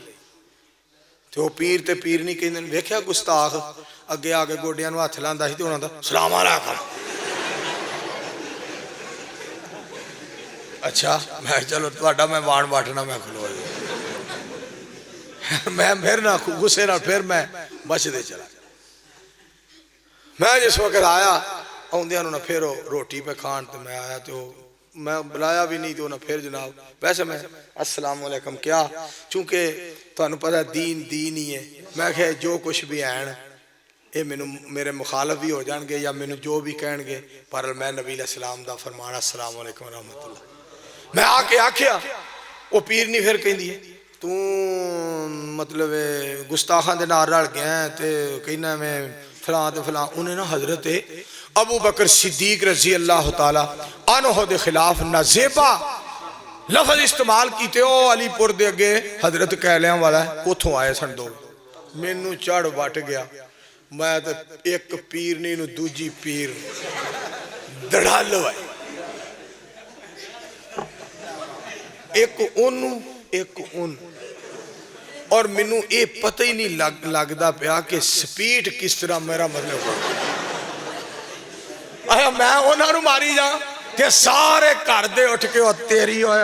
تو وہ پیر تے پیر نہیں کہندے ویکھیا گستاخ اگے آ کے گوڈیاں نو ہاتھ لاندا سی تے انہاں دا سلام علیکم. اچھا میں چلو تہاڈا میں وان واٹنا میں کھلو جائے. میں پھر نہ غصے نہ پھر میں بچدے چلا. میں جس وقت آیا آدھے نہ پھر روٹی پہ کھان. تو میں آیا تو میں بلایا بھی نہیں. تو انہیں پھر جناب ویسے میں السلام علیکم کیا، چونکہ تمہیں پتہ دین دین ہی ہے. میں کہ جو کچھ بھی ہیں یہ میرے مخالف بھی ہو جان گے یا مینوں جو بھی کہن گے، پر میں نبی علیہ السلام دا فرمانا السلام علیکم ورحمۃ اللہ. میں آ کے آکھیا وہ پیر نہیں پھر کہندی ہے تو مطلب گستاخاں دے نال رل گیا تے کہنا میں فلاں تے فلاں. انہیں نا حضرت ابو بکر صدیق رضی اللہ تعالی عنہ دے خلاف نازیبا لفظ استعمال کیتے. او علی پور دے اگے حضرت کہلیاں والا ہے اتھوں آئے سن دو. مینوں چڑھ وٹ گیا. میں تے ایک پیر نہیں نو دوجی پیر دڑھال ہوئے. ایک انو ایک ان. اور مینوں اے پتہ ہی نہیں لگدا پیا کہ سپیڈ کس طرح میرا مطلب ہو. آیا میں انہاں نوں ماری جا کہ سارے گھر دے اٹھ کے تیری ہوئے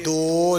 2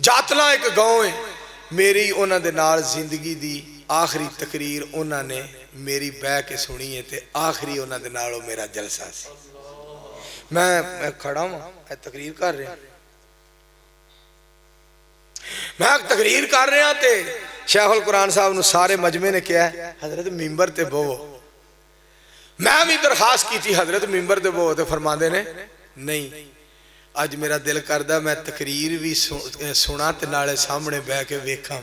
ਜਾਤਲਾ ਇੱਕ ਗਾਉਂ ਹੈ ਮੇਰੀ ਉਹਨਾਂ ਦੇ ਨਾਲ ਜ਼ਿੰਦਗੀ ਦੀ ਆਖਰੀ ਤਕਰੀਰ ਉਹਨਾਂ ਨੇ ਮੇਰੀ ਬਹਿ ਕੇ ਸੁਣੀ ਹੈ ਤੇ ਆਖਰੀ ਉਹਨਾਂ ਦੇ ਨਾਲ ਉਹ ਮੇਰਾ ਜਲਸਾ ਸੀ ਮੈਂ ਖੜਾ ਹਾਂ ਤਕਰੀਰ ਕਰ ਰਿਹਾ ਮੈਂ ਤਕਰੀਰ ਕਰ ਰਿਹਾ ਤੇ ਸ਼ੇਖੁਲ ਕੁਰਾਨ ਸਾਹਿਬ ਨੂੰ ਸਾਰੇ ਮਜਮੇ ਨੇ ਕਿਹਾ ਹਜ਼ਰਤ ਮਿੰਬਰ ਤੇ ਬਵੋ ਮੈਂ ਵੀ ਦਰਖਾਸਤ ਕੀਤੀ ਹਜ਼ਰਤ ਮਿੰਬਰ ਤੇ ਬਵੋ ਤੇ ਫਰਮਾਉਂਦੇ ਨੇ ਨਹੀਂ ਅੱਜ ਮੇਰਾ ਦਿਲ ਕਰਦਾ ਮੈਂ ਤਕਰੀਰ ਵੀ ਸੁਣਾ ਤੇ ਨਾਲੇ ਸਾਹਮਣੇ ਬਹਿ ਕੇ ਵੇਖਾਂ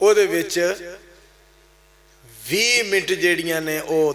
ਉਹਦੇ ਵਿੱਚ 20 ਮਿੰਟ ਜਿਹੜੀਆਂ ਨੇ ਉਹ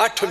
8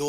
2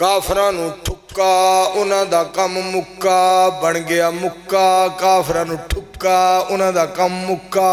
ਕਾਫਰਾਂ ਨੂੰ ਠੁੱਕਾ ਉਹਨਾਂ ਦਾ ਕੰਮ ਮੁੱਕਾ ਬਣ ਗਿਆ ਮੁੱਕਾ ਕਾਫਰਾਂ ਨੂੰ ਠੁੱਕਾ ਉਹਨਾਂ ਦਾ ਕੰਮ ਮੁੱਕਾ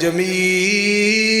ਜਮੀਆ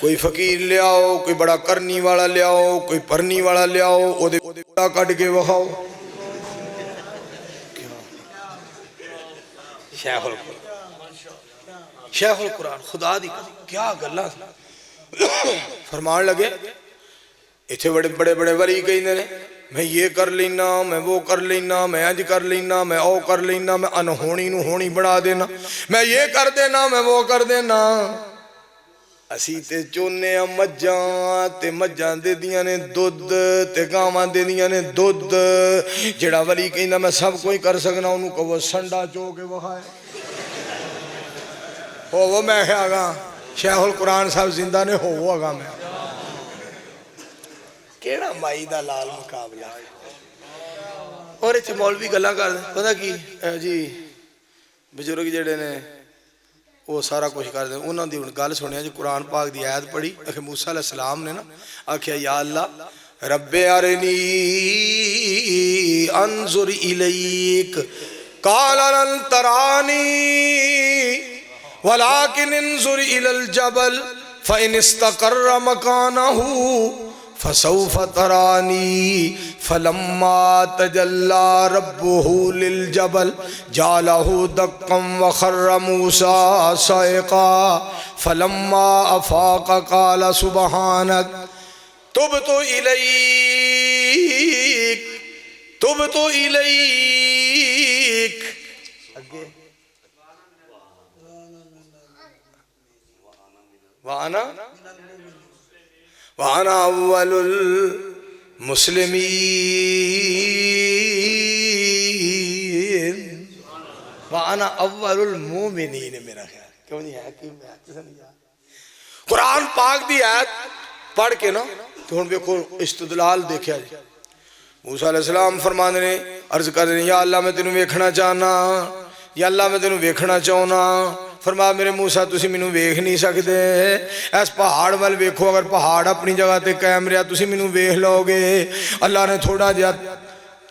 کوئی فقیر لیاؤ، کوئی بڑا کرنی والا لیاؤ، کوئی پرنی والا لیاؤ، او دے کٹ کے وکھاؤ۔ شیخ القرآن، شیخ القرآن خدا دی کیا گلا فرمان لگے۔ اتھے بڑے بڑے بڑے ولی کہندے نے میں یہ کر لینا، میں وہ کر لینا، میں اج کر لینا، میں او کر لینا، میں انہونی نو ہونی بنا دینا، میں یہ کر دینا، میں وہ کر دینا۔ اسی تے چونے مجھاں تے مجھاں دے دیاں نے دودھ تے گاواں دے دیاں نے دودھ۔ جڑا ولی کہندا میں سب کوئی کر سکنا، انہوں کو وہ سنڈا چو کے وکھائے۔ وہ میں آگا شیخ القرآن صاحب زندہ نے ہو آگا میں کیڑا مائی دا لال مقابلہ۔ اور اتھے مولوی گلاں کر دیں پتہ کی جی بزرگ جڑے نے وہ سارا کچھ کر دیں۔ انہوں نے گل سنیا جی قرآن پاک دی آیت پڑھی کہ موسیٰ علیہ السلام نے نا آکھیا یا اللہ رب ارنی انظر الیک قال لن ترانی ولكن انظر الى الجبل فإن استقر مكانه فسوف تراني فلما تجلى ربه للجبل جعله دكا وخر موسى صعقا فلما أفاق قال سبحانك تبت إليك وَأَنَا أَوَّلُ الْمُسْلِمِينَ وَأَنَا أَوَّلُ الْمُؤْمِنِينَ میرا خیال کیوں نہیں ہے کہ میں قرآن پاک دی آیت پڑھ کے نا تو ہن بیکو استدلال دیکھا جائے۔ موسیٰ علیہ السلام فرمانے نے عرض کر دیں یا اللہ میں تینوں ویکھنا چاہنا، یا اللہ میں تینوں ویکھنا چاہنا۔ فرما میرے موسیٰ تسی مینوں ویکھ نہیں سکدے، اس پہاڑ وال ویکھو، اگر پہاڑ اپنی جگہ تے قائم رہا تسی مینوں ویکھ لو گے۔ اللہ نے تھوڑا جہا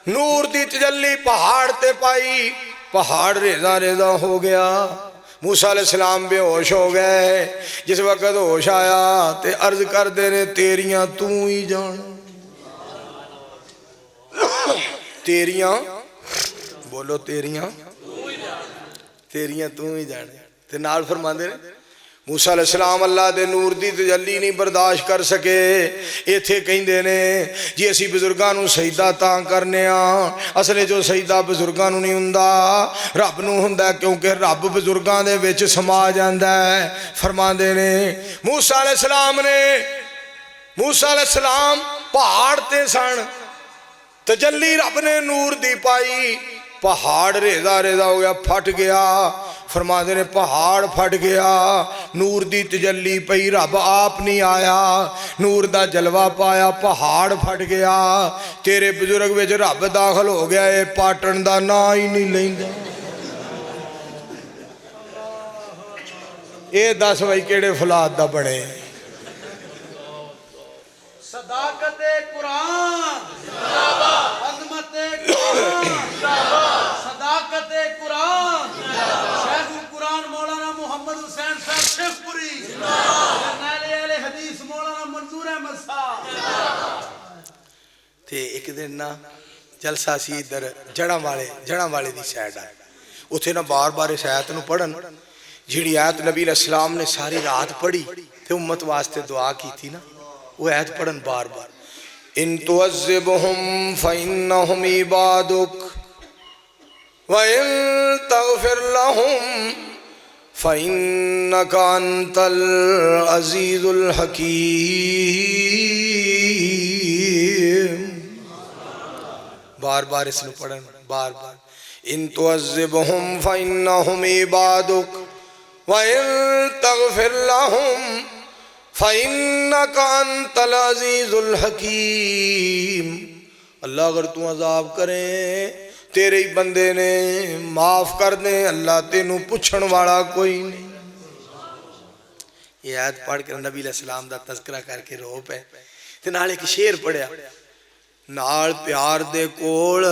نور دی تجلی پہاڑ تے پائی، پہاڑ ریزہ ریزہ ہو گیا۔ موسیٰ علیہ السلام بے ہوش ہو گئے۔ جس وقت ہوش آیا تے عرض کر دے نے تیریاں تو ہی جان، تیریاں بولو تیریاں تو ہی جانے۔ تے نال فرماندے نے موسیٰ علیہ السلام اللہ دے نور دی تجلی نہیں برداشت کر سکے۔ ایتھے کہندے نے جی اسی بزرگاں نو سجدہ تاں کرنے ہاں، اصلے جو سجدہ بزرگاں نو نہیں ہوندا رب نو ہوندا ہے، کیونکہ رب بزرگاں دے وچ سما جاندا ہے۔ فرماندے نے موسیٰ علیہ السلام پہاڑ تے سن، تجلی رب نے نور دی پائی، پہاڑ ریزہ ریزہ ہو گیا، پھٹ گیا۔ فرماتے نے پہاڑ پھٹ گیا، نور دی تجلی پئی، رب آپ نہیں آیا، نور دا جلوہ پایا، پہاڑ پھٹ گیا۔ تیرے بزرگ وچ رب داخل ہو گیا، اے پاٹن دا نا ہی نہیں لیندا۔ اے دس بھائی کیڑے فلاد دا بڑے صداقت قرآن عظمت قرآن صداقت قرآن شیخ القرآن مولانا محمد حسین صاحب شیخ پوری جرنیل اہل حدیث مولانا منظور احمد صاحب۔ تے ایک دن نا جلسہ سی ادھر جڑاں والے دی سائیڈ آئے، اتھے نا بار بار اس آیت نو پڑھن جیڑی آیت نبی علیہ السلام نے ساری رات پڑھی تے امت واسطے دعا کی تھی نا، وہ آیت پڑھن بار بار ان تعذبہم فإنہم عبادک وَإِن تَغْفِرْ لَهُمْ فَإِنَّكَ أَنْتَ الْعَزِيزُ الْحَكِيمُ۔ بار بار اس نے پڑھن بار بار ان تعذبہم فإنہم عبادک وَإِن تَغْفِرْ لَهُمْ فَإِنَّكَ أَنْتَ الْعَزِيزُ الْحَكِيمُ۔ اللہ اگر تو عذاب کریں تیرے ہی بندے نے معاف کر دیں، اللہ تینوں پوچھن والا کوئی نہیں۔ یہ آیت پڑھ کر نبی علیہ السلام دا تذکرہ کر کے رو پہ تے نال ایک شعر پڑھیا، نال پیار دے کول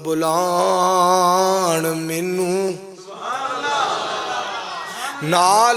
بلان مینوں، نال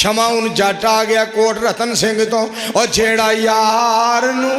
ਸ਼ਮਾਉਨ ਜੱਟ ਆ ਗਿਆ ਕੋਟ ਰਤਨ ਸਿੰਘ ਤੋਂ ਉਹ ਜਿਹੜਾ ਯਾਰ ਨੂੰ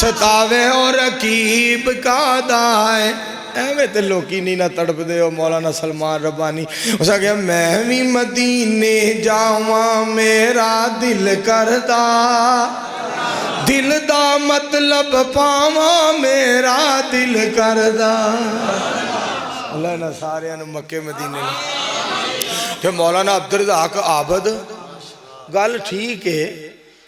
ਸਤਾਵੇ ਉਹ ਰਕੀਬ ਕਾਦਾ ਹੈ ਐਵੇਂ ਤੇ ਲੋਕੀ ਨਹੀਂ ਨਾ ਤੜਪਦੇ ਹੋ ਮੌਲਾਨਾ ਸਲਮਾਨ ਰੱਬਾਨੀ ਉਸ ਆ ਗਿਆ ਮੈਂ ਵੀ ਮਦੀਨੇ ਜਾਵਾਂ ਮੇਰਾ ਦਿਲ ਕਰਦਾ ਦਿਲ ਦਾ ਮਤਲਬ ਪਾਵਾਂ ਮੇਰਾ ਦਿਲ ਕਰਦਾ ਅੱਲਾ ਨਾ ਸਾਰਿਆਂ ਨੂੰ ਮੱਕੇ ਮਦੀਨੇ ਨੂੰ ਤੇ ਮੌਲਾਨਾ ਅਬਦੁਰ ਰਜ਼ਾਕ ਆਬਦ ਗੱਲ ਠੀਕ ਹੈ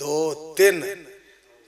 2-3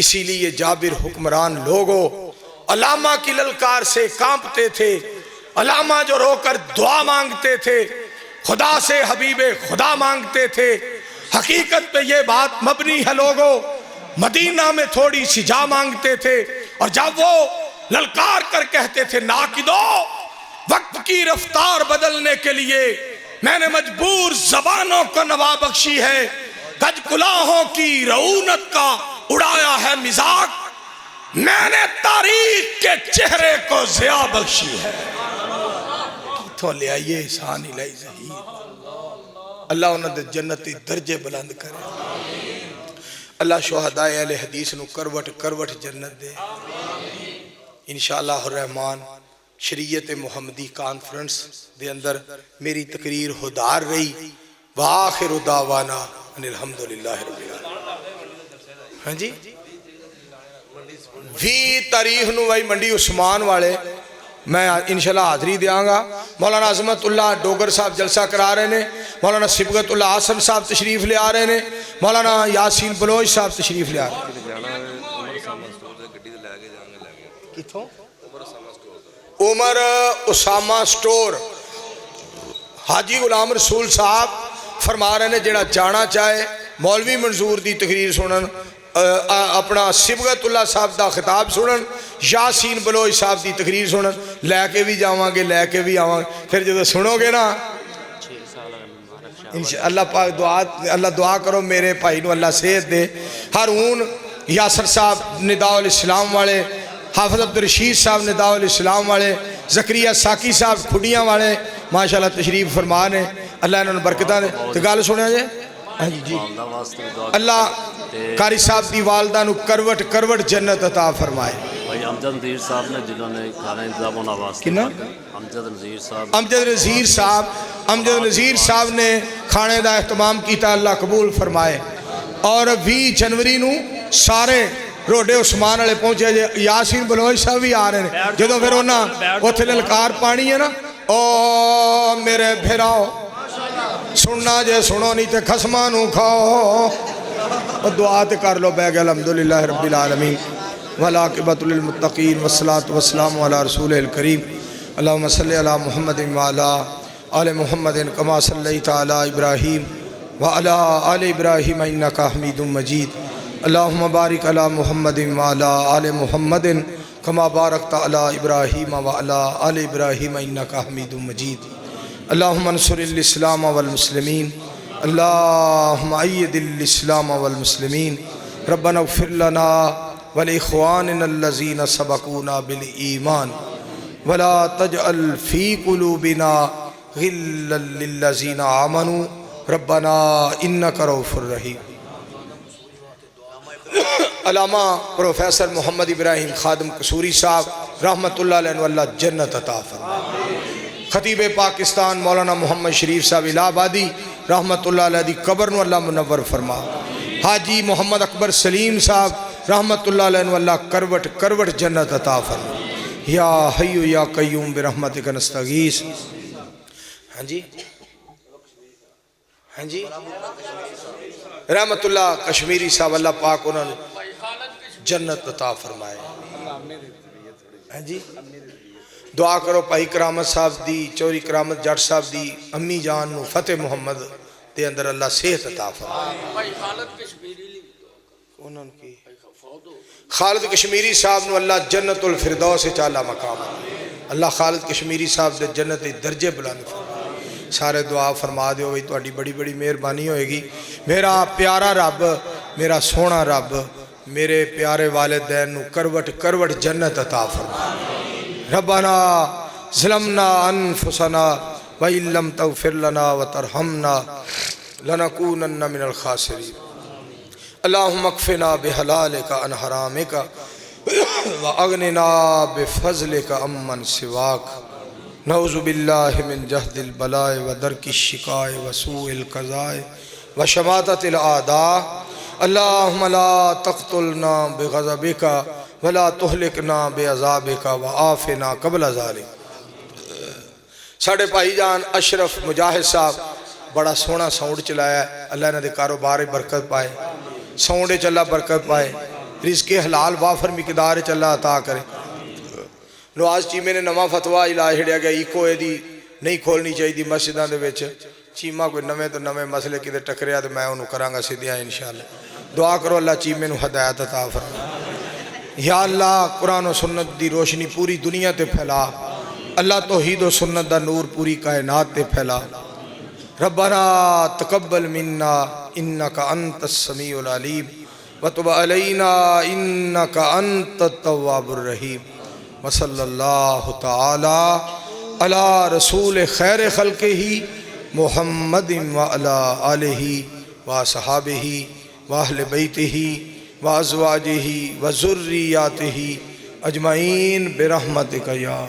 اسی لیے جابر حکمران لوگوں علامہ کی للکار سے کانپتے تھے. علامہ جو رو کر دعا مانگتے تھے خدا سے حبیب خدا مانگتے تھے. حقیقت پہ یہ بات مبنی ہے لوگوں. مدینہ میں تھوڑی سی جا مانگتے تھے اور جب وہ للکار کر کہتے تھے ناقدو وقت کی رفتار بدلنے کے لیے میں نے مجبور زبانوں کو نوا بخشی ہے. گج کلاہوں کی رعونت کا اڑایا ہے مزاق. میں نے تاریخ کے چہرے کو ضیاء بخشی ہے. کتوں لے آئیے احسان الہی ظہیر. اللہ انہوں نے جنتی درجے بلند کرے. اللہ شہداء اہل حدیث نو کروٹ کروٹ جنت دے انشاءاللہ الرحمن. شریعت محمدی کانفرنس دے اندر میری تقریر ہدار رہی. وآخر دعوانا ان الحمدللہ رب العالمین. ہاں جی 20 تاریخ نو وہی منڈی عثمان والے میں انشاءاللہ حاضری دیاں گا. مولانا عظمت اللہ ڈوگر صاحب جلسہ کرا رہے ہیں. مولانا سبغت اللہ آسم صاحب تشریف لے آ رہے ہیں. مولانا یاسین بلوچ صاحب تشریف لے آ رہے ہیں. عمر اسامہ سٹور حاجی غلام رسول صاحب فرما رہے ہیں جڑا جانا چاہے مولوی منظور دی تقریر سنن اپنا سبغت اللہ صاحب دا خطاب سنن یاسین بلوچ صاحب دی تقریر سنن لے کے بھی جاواں گے لے کے بھی آواں گے. پھر جب سنو گے نا اللہ پاک اللہ دعا کرو میرے بھائی نو اللہ صحت دے. ہارون یاسر صاحب نداء الاسلام والے, حافظ عبدالرشید صاحب نداء الاسلام والے, زکریہ ساکی صاحب کھڈیاں والے ماشاءاللہ تشریف فرما نے. اللہ انہوں نے برکتہ دے. تو گل سنیا جائے جی اللہ قاری صاحب دی والدہ نو کروٹ کروٹ جنت عطا فرمائے. بھائی امجد نذیر صاحب نے جنہوں نے کھانا انتظام ہونا واسطے امجد نذیر صاحب امجد نذیر صاحب نے کھانے دا اہتمام کیتا. اللہ قبول فرمائے. اور 20 جنوری نو سارے روڈے عثمان والے پہنچے. یاسین بلوچ صاحب بھی آ رہے ہیں. جدوں پھر انہاں اوتھے للکار پانی ہے نا او میرے بھراؤ سننا جے سنو نہیں تے خسماں نو کھاؤ. دعا تے کر لو بہ گئے. الحمدللہ رب العالمین والعاقبۃ للمتقین والصلاۃ والسلام علی رسول الکریم. اللہم صلی علی محمد وعلی آل محمد کما صلیت علی ابراہیم وعلی آل ابراہیم انک حمید مجید. اللہم بارک علی محمد وعلی آل محمد کما بارکت علی ابراہیم وعلی آل ابراہیم انک حمید مجید. اللہم انصر الاسلام والمسلمین. اللہم اید الاسلام والمسلمین. ربنا اغفر لنا ولاخواننا الذین سبقونا بالایمان ولا تجعل فی قلوبنا غلا للذین آمنوا ربنا انک رؤوف رحیم. علامہ پروفیسر محمد ابراہیم خادم قصوری صاحب رحمت اللہ علیہ اللہ جنت عطا فرمائے. خطیب پاکستان مولانا محمد شریف صاحب الہ آبادی رحمت اللہ علیہ دی قبر نو اللہ منور فرما. حاجی محمد اکبر سلیم صاحب رحمت اللہ علیہ اللہ کروٹ کروٹ جنت عطا فرما. یا حی یا قیوم برحمتک نستغیث. ہاں جی ہاں جی رحمت اللہ کشمیری صاحب اللہ پاک انہوں نے جنت عطا فرمائے. ہاں جی دعا کرو پائی کرامت صاحب دی چوری کرامت جٹ صاحب دی امی جان نو فتح محمد دے اندر اللہ صحت عطا فرمائے. خالد کشمیری صاحب نو اللہ جنت الفردوس چالا مقام. اللہ خالد کشمیری صاحب دے جنت درجے بلند فرمائے. سارے دعا فرما دیو بھئی تو بڑی بڑی مہربانی ہوئے گی. میرا پیارا رب میرا سونا رب میرے پیارے والدین نو کروٹ کروٹ جنت عطا فرمائے. ربنا ظلمنا انفسنا وَإِن لَمْ تَغْفِرْ لَنَا وَتَرْحَمْنَا لَنَكُونَنَّ مِنَ الْخَاسِرِينَ. اللہم اکفنا بحلالک عن حرامک وَأَغْنِنَا بفضلک عمن سواک. نعوذ باللہ من جہد البلاء ودرک الشقاء وسوء القضاء وشماتت الاعداء. اللہم لا تقتلنا بغضبک ولا تہلکنا بعذابک وعافنا قبل ذلک. ساڑھے بھائی جان اشرف مجاہد صاحب بڑا سونا ساؤنڈ چلایا ہے. اللہ نے دے کاروبار برکت پائے, ساؤنڈ چلا برکت پائے. رزق حلال وافر مقدار چ اللہ عطا کرے نواز چیمے نے نواں فتوا لا چھڑیا گیا ایکو دی نہیں کھولنی چاہیے مسجداں دے وچ چیمہ کوئی نویں تو نویں مسئلے کدے ٹکریا تو میں انہوں کراں گا سیدھیاں انشاءاللہ دعا کرو اللہ چیمے نو ہدایت عطا فرما یا اللہ قرآن و سنت دی روشنی پوری دنیا تے پھیلا اللہ توحید و سنت دا نور پوری کائنات تے پھیلا ربنا تقبل منا انکا انت السمیع العلیم وتب علینا انکا انت التواب الرحیم وصلی اللہ تعالی علی رسول خیر خلق ہی محمد وعلی آلہ وصحابہ واہل بیتہ وازواجہ وذریاتہ اجمعین برحمتک یا